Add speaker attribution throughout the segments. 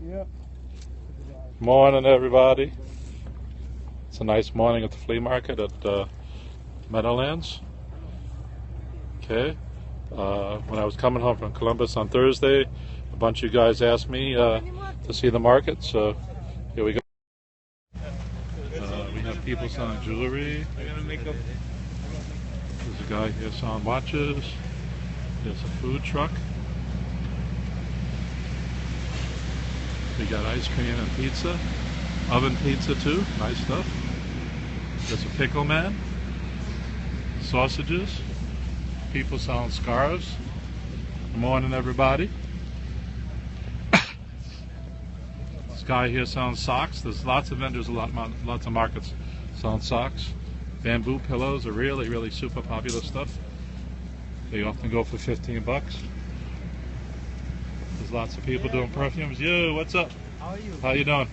Speaker 1: Yeah.
Speaker 2: Morning, everybody. It's a nice morning at the flea market at Meadowlands. Okay. When I was coming home from Columbus on Thursday, a bunch of you guys asked me to see the market, so here we go. We have people selling jewelry. There's a guy here selling watches. There's a food truck. We got ice cream and pizza. Oven pizza too. Nice stuff. There's a pickle man. Sausages. People selling scarves. Good morning, everybody. This guy here selling socks. There's lots of vendors, lots of markets selling socks. Bamboo pillows are really super popular stuff. They often go for 15 bucks. There's lots of people doing perfumes. Yo, what's up?
Speaker 1: How are you?
Speaker 2: How you doing?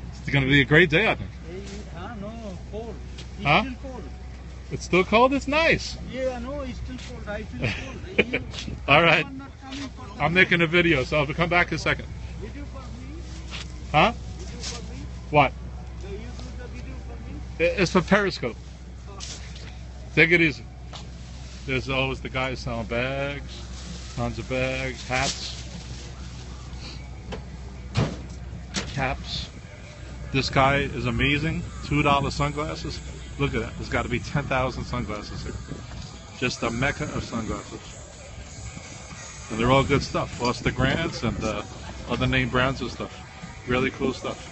Speaker 2: It's going to be a great day, I think.
Speaker 1: I know, cold. It's
Speaker 2: Huh?
Speaker 1: still cold.
Speaker 2: It's still cold? It's nice.
Speaker 1: Yeah, I know, it's still cold. I feel cold.
Speaker 2: All right.
Speaker 1: I'm not coming for the
Speaker 2: I'm making a video, so I'll come back in a second.
Speaker 1: video for me.
Speaker 2: Huh?
Speaker 1: Video for me.
Speaker 2: What?
Speaker 1: Do you do the video for me?
Speaker 2: It's for Periscope. Take it easy. There's always the guys selling bags. Tons of bags, hats, caps. This guy is amazing. $2 sunglasses. Look at that. There's got to be 10,000 sunglasses here. Just a mecca of sunglasses. And they're all good stuff. Foster Grants and other name brands and stuff. Really cool stuff.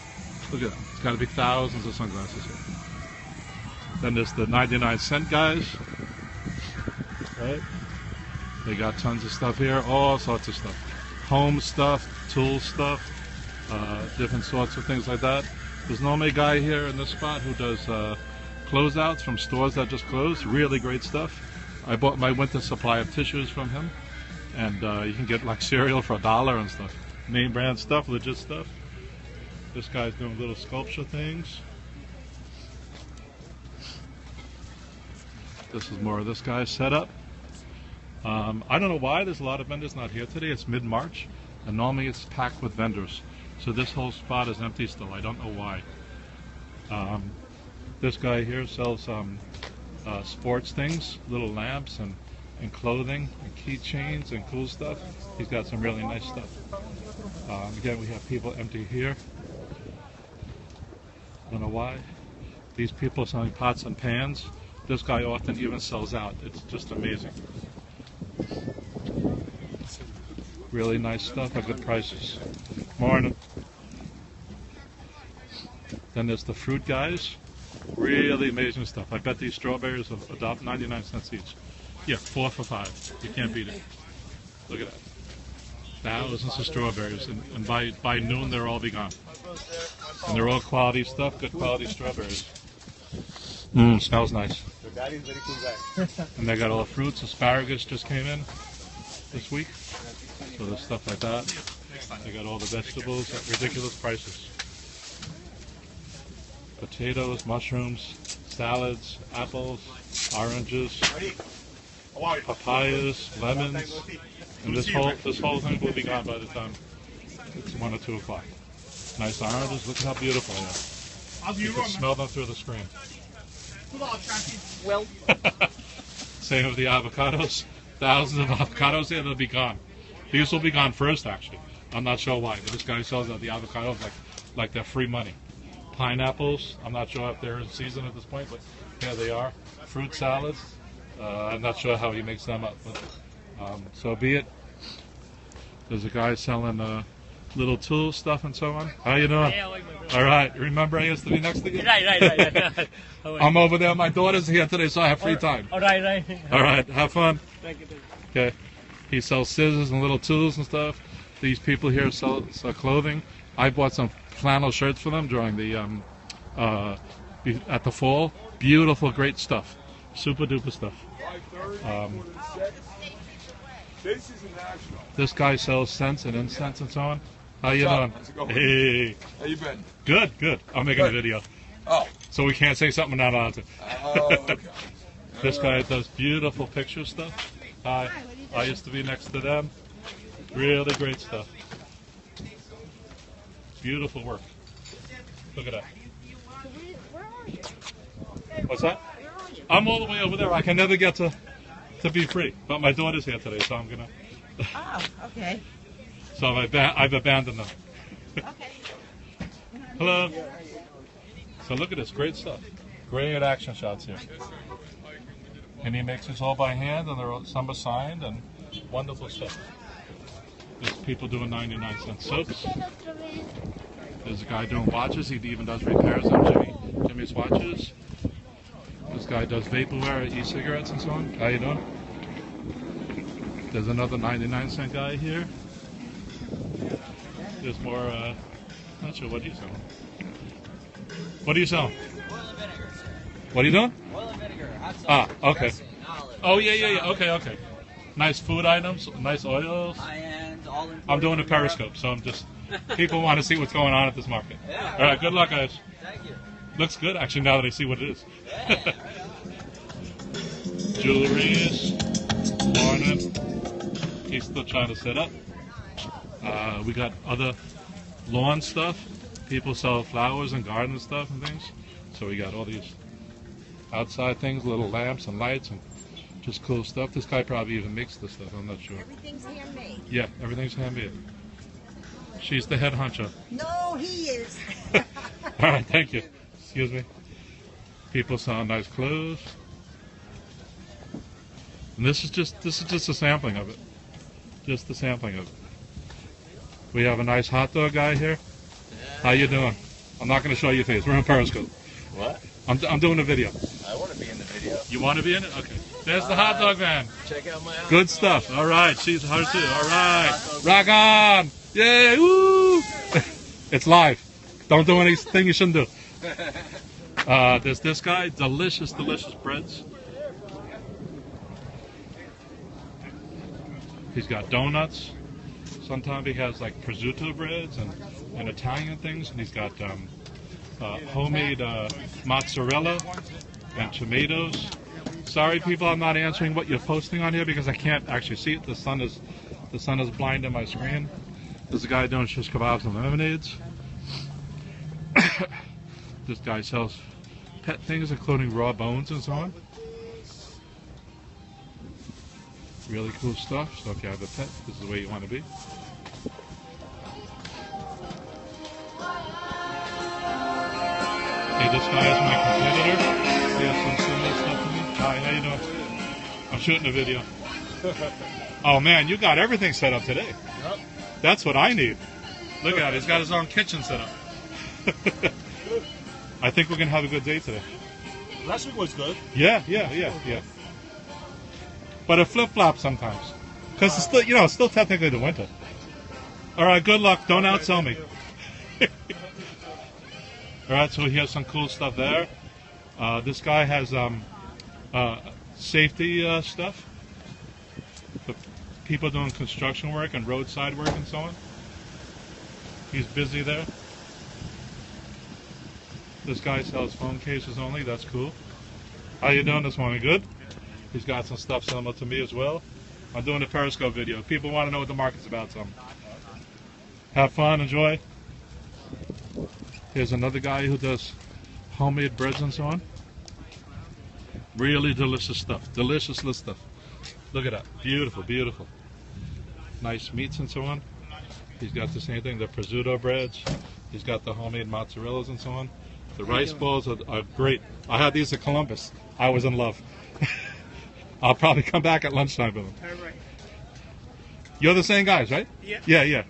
Speaker 2: Look at that. There's got to be thousands of sunglasses here. Then there's the 99-cent guys. Right? They got tons of stuff here, all sorts of stuff. Home stuff, tool stuff, different sorts of things like that. There's normally a guy here in this spot who does closeouts from stores that just closed. Really great stuff. I bought my winter supply of tissues from him. And you can get like cereal for $1 and stuff. Name brand stuff, legit stuff. This guy's doing little sculpture things. This is more of this guy's setup. I don't know why there's a lot of vendors not here today. It's mid-March, and normally it's packed with vendors. So this whole spot is empty still. I don't know why. This guy here sells sports things, little lamps and clothing and keychains and cool stuff. He's got some really nice stuff. Again, we have people empty here. I don't know why. These people are selling pots and pans. This guy often even sells out. It's just amazing. Really nice stuff at good prices. Morning. Then there's the fruit guys. Really amazing stuff. I bet these strawberries are $1.99 each. Yeah, 4 for $5. You can't beat it. Look at that. Thousands of strawberries, and by noon they'll all be gone. And they're all quality stuff, good quality strawberries. Smells nice.
Speaker 3: Your daddy is a very cool guy.
Speaker 2: And they got all the fruits. Asparagus just came in this week. So there's stuff like that. They got all the vegetables at ridiculous prices. Potatoes, mushrooms, salads, apples, oranges, papayas, lemons. And this whole thing will be gone by the time it's 1 or 2 o'clock. Nice oranges. Look how beautiful they are. You can smell them through the screen.
Speaker 1: Well,
Speaker 2: Same with the avocados. Thousands of avocados here, they'll be gone. These will be gone first, actually. I'm not sure why, but this guy sells the avocados like they're free money. Pineapples, I'm not sure if they're in season at this point, but here they are. Fruit salads, I'm not sure how he makes them up, but so be it. There's a guy selling little tool stuff and so on. How you doing? All right. Remember I used to be next to you?
Speaker 1: Right.
Speaker 2: I'm over there. My daughter's here today, so I have free time.
Speaker 1: All right.
Speaker 2: All right. Have fun.
Speaker 1: Thank you.
Speaker 2: Okay. He sells scissors and little tools and stuff. These people here sell clothing. I bought some flannel shirts for them during the at the fall. Beautiful, great stuff. Super duper stuff. This guy sells scents and incense and so on. How you doing?
Speaker 3: How's it going?
Speaker 2: Hey.
Speaker 3: How you been?
Speaker 2: Good. I'm making a video.
Speaker 3: Oh.
Speaker 2: So we can't say something we're not allowed to.
Speaker 3: Oh, okay.
Speaker 2: This guy does beautiful picture stuff. I used to be next to them. Really great stuff. Beautiful work. Look at that.
Speaker 4: Where are you?
Speaker 2: What's that?
Speaker 4: Where are you?
Speaker 2: I'm all the way over there. I can never get to be free. But my daughter's here today, so I'm gonna.
Speaker 4: Oh, okay.
Speaker 2: So I've abandoned them.
Speaker 4: Okay.
Speaker 2: Hello. So look at this, great stuff. Great action shots here. And he makes this all by hand, and some are signed, and wonderful stuff. There's people doing 99-cent soaps. There's a guy doing watches. He even does repairs on Jimmy's watches. This guy does vaporware, e-cigarettes, and so on. How you doing? There's another 99-cent guy here. There's more. Not sure what he's selling. What are you selling?
Speaker 5: Oil and vinegar, sir.
Speaker 2: What are you doing?
Speaker 5: Oil and vinegar, hot sauce,
Speaker 2: Ah, okay.
Speaker 5: dressing, olive,
Speaker 2: Oh yeah. Okay. Nice food items, nice oils.
Speaker 5: high-end, all imported
Speaker 2: I'm doing a
Speaker 5: from Europe.
Speaker 2: periscope, so I'm just. People want to see what's going on at this market.
Speaker 5: Yeah.
Speaker 2: All right, good luck, guys.
Speaker 5: Thank you.
Speaker 2: Looks good, actually, now that I see what it is.
Speaker 5: Yeah, right
Speaker 2: Jewelries, Mornin. He's still trying to set up. We got other lawn stuff. People sell flowers and garden stuff and things. So we got all these outside things, little lamps and lights and just cool stuff. This guy probably even makes this stuff, I'm not sure.
Speaker 4: Everything's handmade.
Speaker 2: Yeah, everything's handmade. She's the head honcho.
Speaker 4: No, he is.
Speaker 2: All right, thank you. Excuse me. People selling nice clothes. And this is just a sampling of it. Just the sampling of it. We have a nice hot dog guy here. How you doing? I'm not going to show your face. We're on Periscope.
Speaker 3: What?
Speaker 2: I'm doing a video.
Speaker 3: I want to be in the video.
Speaker 2: You want to be in it? Okay. There's the hot dog man.
Speaker 3: Check out my house.
Speaker 2: Good stuff. All right. She's her too. All right. Rock on. Yay. Woo. It's live. Don't do anything you shouldn't do. There's this guy. Delicious breads. He's got donuts. Sometimes he has like prosciutto breads and Italian things. And he's got homemade mozzarella and tomatoes. Sorry, people, I'm not answering what you're posting on here because I can't actually see it. The sun is blinding my screen. There's a guy doing shish kebabs and lemonades. This guy sells pet things, including raw bones and so on. Really cool stuff. So if you have a pet, this is the way you want to be. Hey, this guy is my competitor. He has some similar stuff to me. Hi, how you doing? I'm shooting a video. Oh man, you got everything set up today.
Speaker 3: Yep.
Speaker 2: That's what I need. Look at it. He's got his own kitchen set up. I think we're gonna have a good day today.
Speaker 3: Last week was good.
Speaker 2: Yeah. But it flip-flops sometimes. Because it's still, it's still technically the winter. All right, good luck. Don't outsell me. All right, so he has some cool stuff there. This guy has safety stuff for people doing construction work and roadside work and so on. He's busy there. This guy sells phone cases only. That's cool. How you doing this morning? Good? He's got some stuff similar to me as well. I'm doing a Periscope video. People want to know what the market's about, so have fun, enjoy. Here's another guy who does homemade breads and so on. Really delicious stuff. Delicious stuff. Look at that. Beautiful. Nice meats and so on. He's got the same thing, the prosciutto breads. He's got the homemade mozzarellas and so on. The rice balls are great. I had these at Columbus. I was in love. I'll probably come back at lunchtime with them.
Speaker 1: All right.
Speaker 2: You're the same guys, right?
Speaker 1: Yeah.
Speaker 2: Yeah.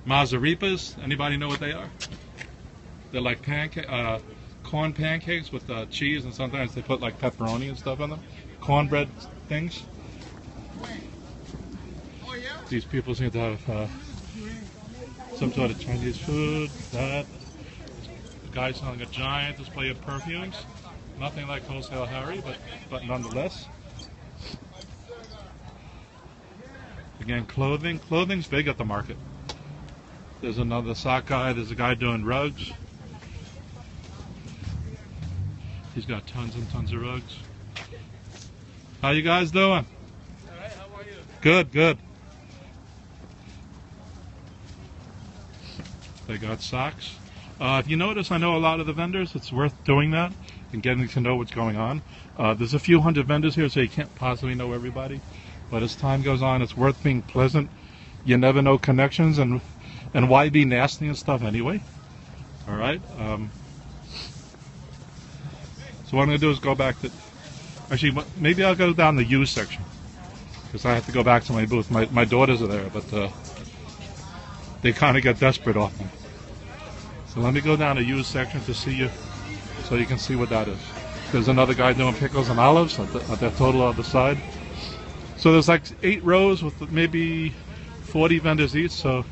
Speaker 2: Mazaripas. Anybody know what they are? They're like corn pancakes with cheese, and sometimes they put like pepperoni and stuff on them. Cornbread things. These people seem to have some sort of Chinese food. That. The guy selling a giant display of perfumes. Nothing like Wholesale Harry, but nonetheless. Again, clothing. Clothing's big at the market. There's another sock guy. There's a guy doing rugs. He's got tons and tons of rugs. How you guys doing?
Speaker 1: All right, how are you?
Speaker 2: They got socks. If you notice, I know a lot of the vendors, it's worth doing that and getting to know what's going on. There's a few hundred vendors here, so you can't possibly know everybody. But as time goes on, it's worth being pleasant. You never know connections, and why be nasty and stuff anyway? All right. So what I'm going to do is go back to... Actually, maybe I'll go down the used section, because I have to go back to my booth. My daughters are there, but they kind of get desperate off me. So let me go down the used section to see you, so you can see what that is. There's another guy doing pickles and olives at the total other side. So there's like 8 rows with maybe 40 vendors each. So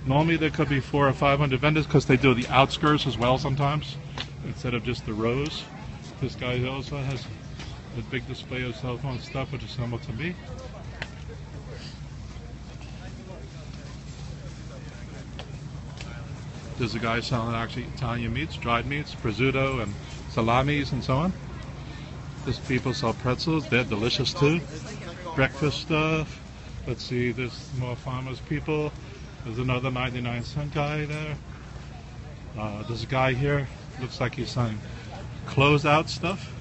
Speaker 2: normally there could be 400 or 500 vendors, because they do the outskirts as well sometimes, instead of just the rows. This guy also has a big display of cell phone stuff, which is similar to me. There's a guy selling actually Italian meats, dried meats, prosciutto and salamis and so on. There's people sell pretzels, they're delicious too. Breakfast stuff. Let's see, there's more farmers people. There's another 99-cent guy there. There's a guy here, looks like he's selling closed-out stuff.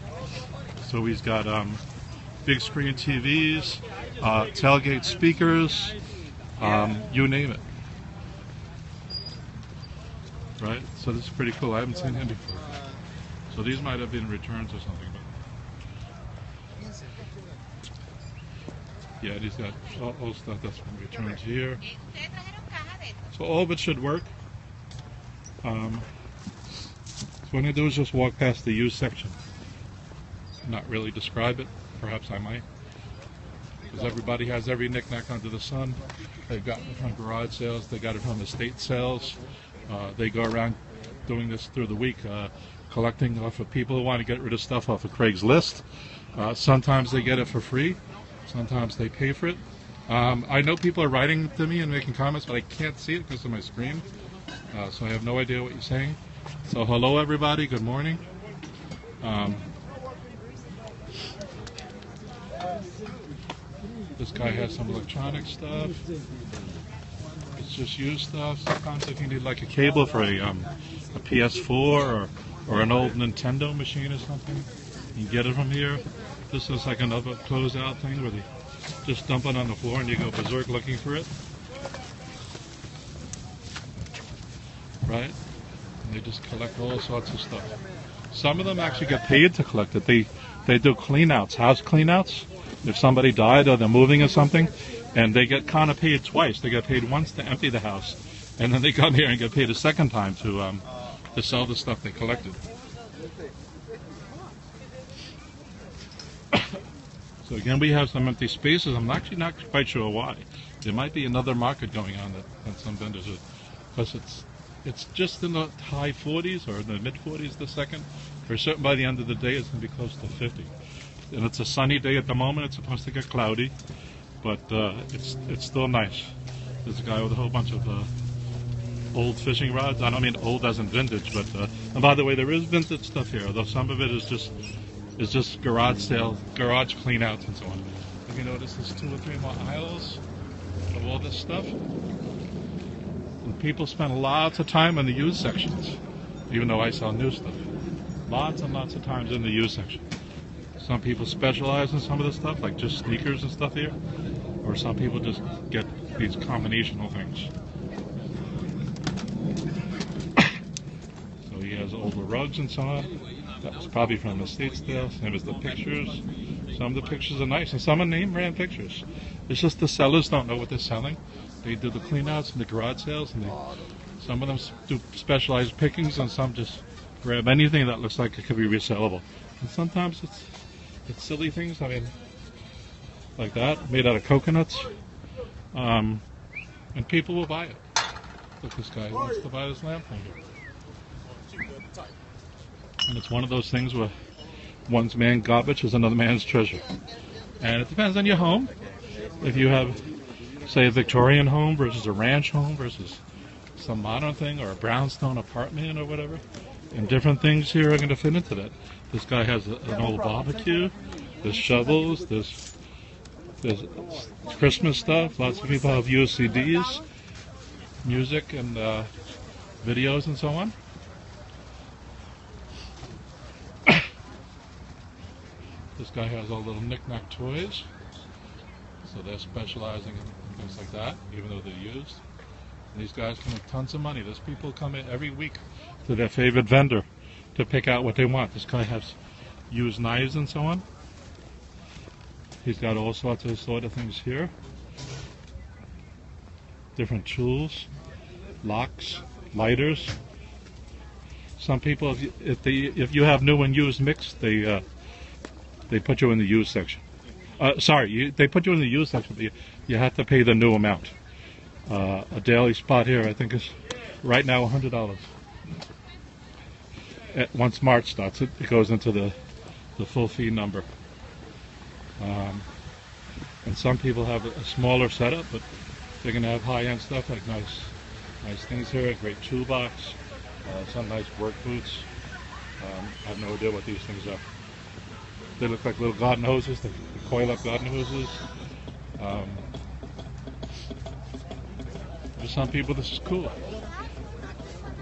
Speaker 2: So he's got big screen TVs, tailgate speakers, you name it. Right? So this is pretty cool. I haven't seen him before. So these might have been returns or something. But yeah, he's got all stuff that's been returned here. So all of it should work. So what I'm going to do is just walk past the used section. Not really describe it. Perhaps I might. Because everybody has every knick-knack under the sun. They've gotten it from garage sales. They got it from estate sales. They go around doing this through the week, collecting off of people who want to get rid of stuff off of Craigslist. Sometimes they get it for free. Sometimes they pay for it. I know people are writing to me and making comments, but I can't see it because of my screen. So I have no idea what you're saying. So hello everybody, good morning. This guy has some electronic stuff. It's just used stuff. Sometimes if you need like a cable for a PS4 or an old Nintendo machine or something, you can get it from here. This is like another closed-out thing where they just dump it on the floor and you go berserk looking for it. Right? And they just collect all sorts of stuff. Some of them actually get paid to collect it. They do clean-outs, house clean-outs. If somebody died or they're moving or something, and they get kind of paid twice. They get paid once to empty the house, and then they come here and get paid a second time to sell the stuff they collected. So again, we have some empty spaces. I'm actually not quite sure why. There might be another market going on that some vendors are, because it's just in the high 40s or the mid 40s the second. For certain, by the end of the day, it's going to be close to 50. And it's a sunny day at the moment. It's supposed to get cloudy, but it's still nice. There's a guy with a whole bunch of old fishing rods. I don't mean old as in vintage, but and by the way, there is vintage stuff here, although some of it is just garage sales, garage cleanouts, and so on. If you notice, there's 2 or 3 more aisles of all this stuff. And people spend lots of time in the used sections, even though I sell new stuff. Lots and lots of times in the used section. Some people specialize in some of the stuff, like just sneakers and stuff here, or some people just get these combinational things. So he has older rugs and so on. That was probably from the estate sale. Same as the pictures. Some of the pictures are nice, and some are name brand pictures. It's just the sellers don't know what they're selling. They do the cleanouts and the garage sales, and some of them do specialized pickings, and some just grab anything that looks like it could be resellable. And sometimes it's silly things, I mean, like that, made out of coconuts, and people will buy it. Look, this guy wants to buy this lamp from you. And it's one of those things where one's man's garbage is another man's treasure. And it depends on your home. If you have, say, a Victorian home versus a ranch home versus some modern thing or a brownstone apartment or whatever, and different things here are going to fit into that. This guy has an old barbecue. There's shovels. There's Christmas stuff. Lots of people have UCDs, music, and videos and so on. This guy has all little knick-knack toys. So they're specializing in things like that, even though they're used. And these guys can make tons of money. There's people come in every week to their favorite vendor to pick out what they want. This guy has used knives and so on. He's got all sorts of things here. Different tools, locks, lighters. Some people, if you have new and used mixed, they put you in the used section. They put you in the used section, but you have to pay the new amount. A daily spot here, I think, is right now $100. Once March starts, it goes into the full fee number. And some people have a smaller setup, but they're going to have high-end stuff like nice things here, a great toolbox, some nice work boots. I have no idea what these things are. They look like little garden hoses, they coil up garden hoses. For some people this is cool.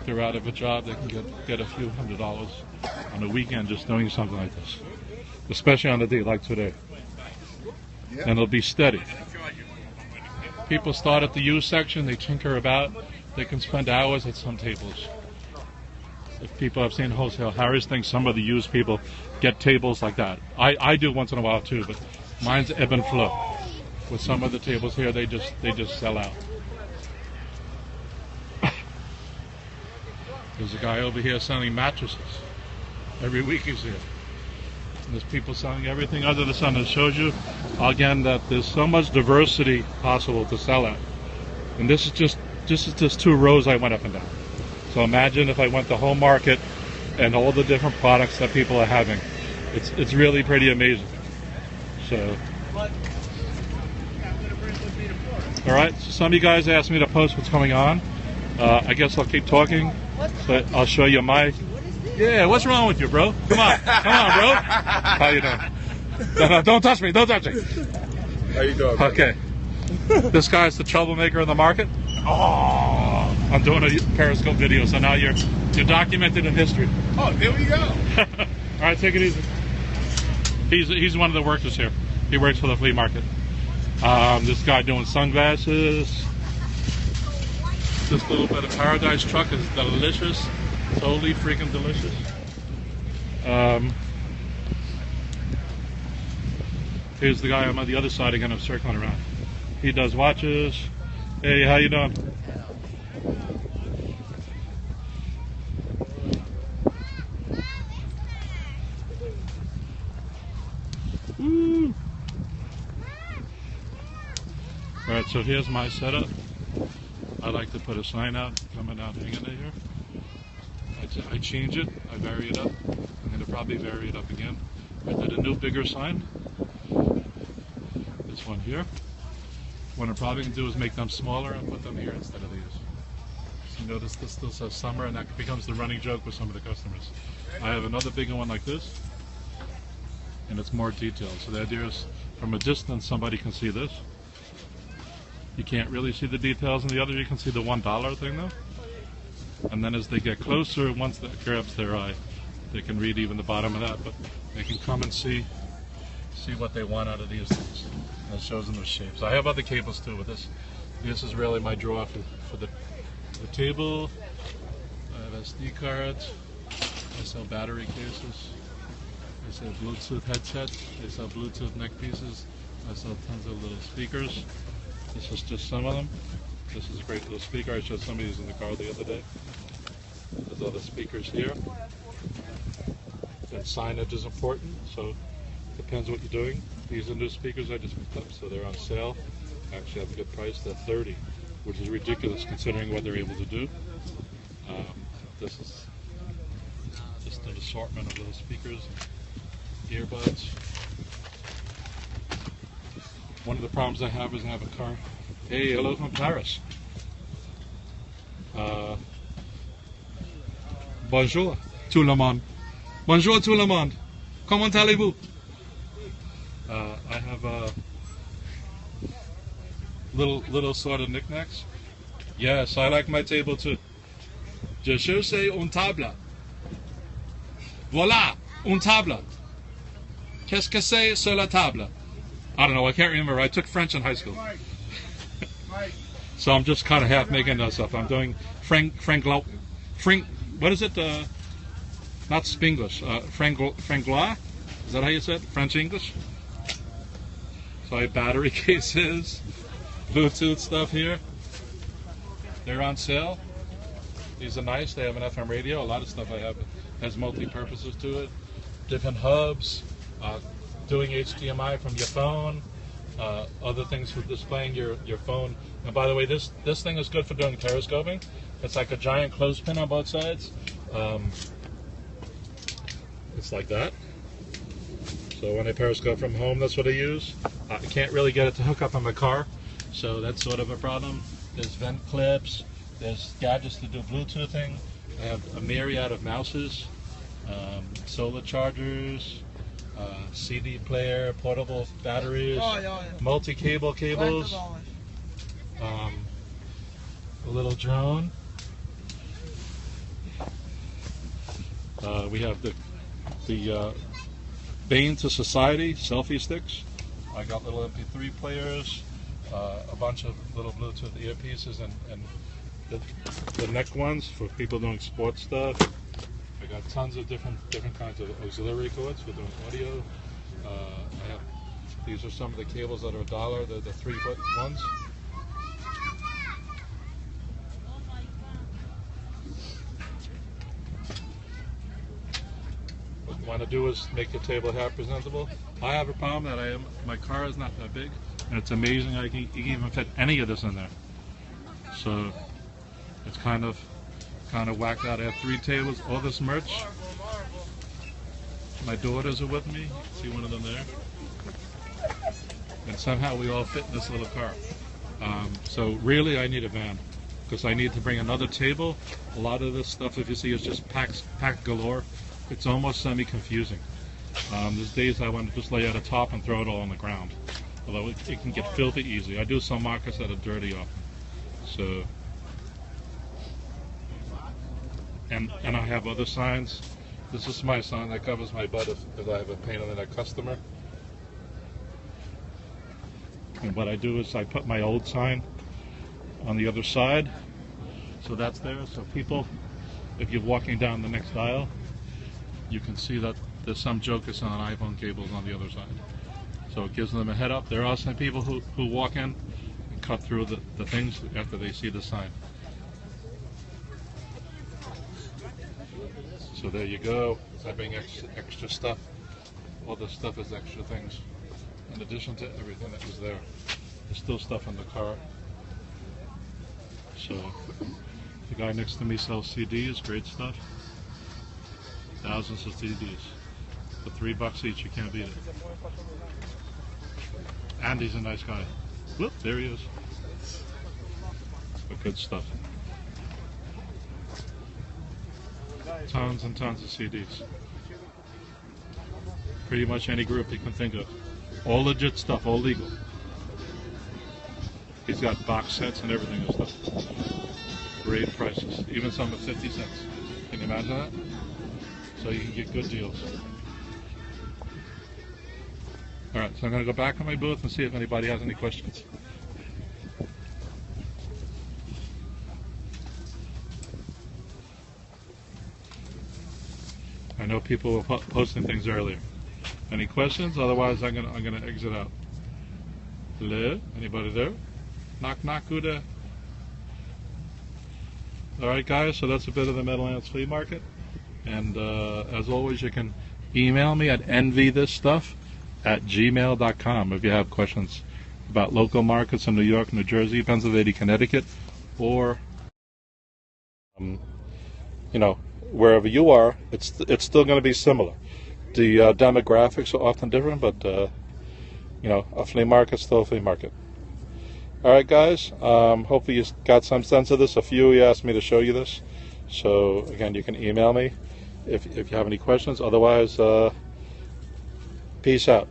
Speaker 2: If they're out of a job, they can get a few $100s on a weekend just doing something like this. Especially on a day like today. And it'll be steady. People start at the used section, they tinker about, they can spend hours at some tables. If people have seen Wholesale Harry's things, some of the used people get tables like that. I do once in a while too, but mine's ebb and flow. With some of the tables here, they just sell out. There's a guy over here selling mattresses. Every week he's here. And there's people selling everything under the sun. It shows you, again, that there's so much diversity possible to sell at. And this is just 2 rows I went up and down. So imagine if I went the whole market and all the different products that people are having. It's really pretty amazing. So, all right. So some of you guys asked me to post what's going on. I guess I'll keep talking, but I'll show you my. Yeah, what's wrong with you, bro? Come on, bro. How you doing? No, don't touch me. Don't touch me.
Speaker 3: How you doing?
Speaker 2: Okay. This guy's the troublemaker in the market. Oh, I'm doing a Periscope video, so now you're documented in history.
Speaker 3: Oh, there we go.
Speaker 2: All right, take it easy. He's one of the workers here. He works for the flea market. This guy doing sunglasses. This little bit of Paradise truck is delicious. Totally freaking delicious. Here's the guy on the other side again. I'm circling around. He does watches. Hey, how you doing? Woo. All right, so here's my setup. I like to put a sign out, coming out, hanging it here. I change it, I vary it up. I'm going to probably vary it up again. I did a new bigger sign. This one here. What I'm probably going to do is make them smaller and put them here instead of these. So you notice this still says summer, and that becomes the running joke with some of the customers. I have another bigger one like this, and it's more detailed. So the idea is, from a distance, somebody can see this. You can't really see the details in the other. You can see the $1 thing though. And then as they get closer, once that grabs their eye, they can read even the bottom of that. But they can come and see what they want out of these things. And it shows them the shapes. I have other cables too, but this is really my draw for the table. I have SD cards. I sell battery cases. I sell Bluetooth headsets. I sell Bluetooth neck pieces. I sell tons of little speakers. This is just some of them. This is a great little speaker. I showed some of these in the car the other day. There's other speakers here. And signage is important, so it depends what you're doing. These are new speakers I just picked up, so they're on sale. Actually have a good price. They're $30, which is ridiculous considering what they're able to do. This is just an assortment of little speakers, and earbuds. One of the problems I have is I have a car. Hey, hello from Paris. Bonjour tout le monde. Bonjour tout le monde. Comment allez-vous? I have little sort of knickknacks. Yes, I like my table too. Je cherche une table. Voilà, une table. Qu'est-ce que c'est sur la table? I don't know. I can't remember. I took French in high school.
Speaker 3: Mike. Mike.
Speaker 2: So I'm just kind of half making that stuff. I'm doing Frank. What is it? Not Spanglish. Franglois. Is that how you said? French English. So I have battery cases, Bluetooth stuff here. They're on sale. These are nice. They have an FM radio. A lot of stuff I have has multi-purposes to it. Different hubs. Doing HDMI from your phone. Other things for displaying your phone. And by the way, this thing is good for doing periscoping. It's like a giant clothespin on both sides. It's like that. So when I periscope from home, that's what I use. I can't really get it to hook up on my car, so that's sort of a problem. There's vent clips. There's gadgets to do Bluetoothing. I have a myriad of mouses, solar chargers, CD player, portable batteries, multi-cable cables, a little drone. We have the Bane to Society selfie sticks. I got little MP3 players, a bunch of little Bluetooth earpieces, and the neck ones for people doing sports stuff. I got tons of different kinds of auxiliary cords for doing audio. These are some of the cables that are $1. They're the 3-foot ones. What you want to do is make your table half presentable. I have a problem that my car is not that big, and it's amazing you can even fit any of this in there. So it's kind of whacked out. I have 3 tables, all this merch. My daughters are with me. You can see one of them there. And somehow we all fit in this little car. So really I need a van, because I need to bring another table. A lot of this stuff, if you see, is just packed galore. It's almost semi-confusing. There's days I want to just lay at a top and throw it all on the ground. Although it can get filthy easily. I do some markets that are dirty often. So, and I have other signs. This is my sign that covers my butt if I have a pain in the neck customer. And what I do is I put my old sign on the other side. So that's there. So people, if you're walking down the next aisle, you can see that there's some jokers on iPhone cables on the other side. So it gives them a head up. There are some people who walk in and cut through the things after they see the sign. So there you go. I bring extra stuff. All this stuff is extra things. In addition to everything that was there. There's still stuff in the car. So the guy next to me sells CDs, great stuff. Thousands of CDs. For $3 each, you can't beat it. Andy's a nice guy. Whoop, there he is. But good stuff. Tons and tons of CDs. Pretty much any group you can think of. All legit stuff, all legal. He's got box sets and everything and stuff. Great prices. Even some at 50 cents. Can you imagine that? So you can get good deals. Alright, so I'm going to go back on my booth and see if anybody has any questions. I know people were posting things earlier. Any questions? Otherwise, I'm gonna exit out. Hello? Anybody there? Knock knock, who there? All right, guys. So that's a bit of the Meadowlands Flea Market. And as always, you can email me at envythisstuff@gmail.com if you have questions about local markets in New York, New Jersey, Pennsylvania, Connecticut, or wherever you are. It's still going to be similar. The demographics are often different, but a flea market's still a flea market. All right, guys. Hopefully you got some sense of this. A few of you asked me to show you this, so again, you can email me if you have any questions. Otherwise, peace out.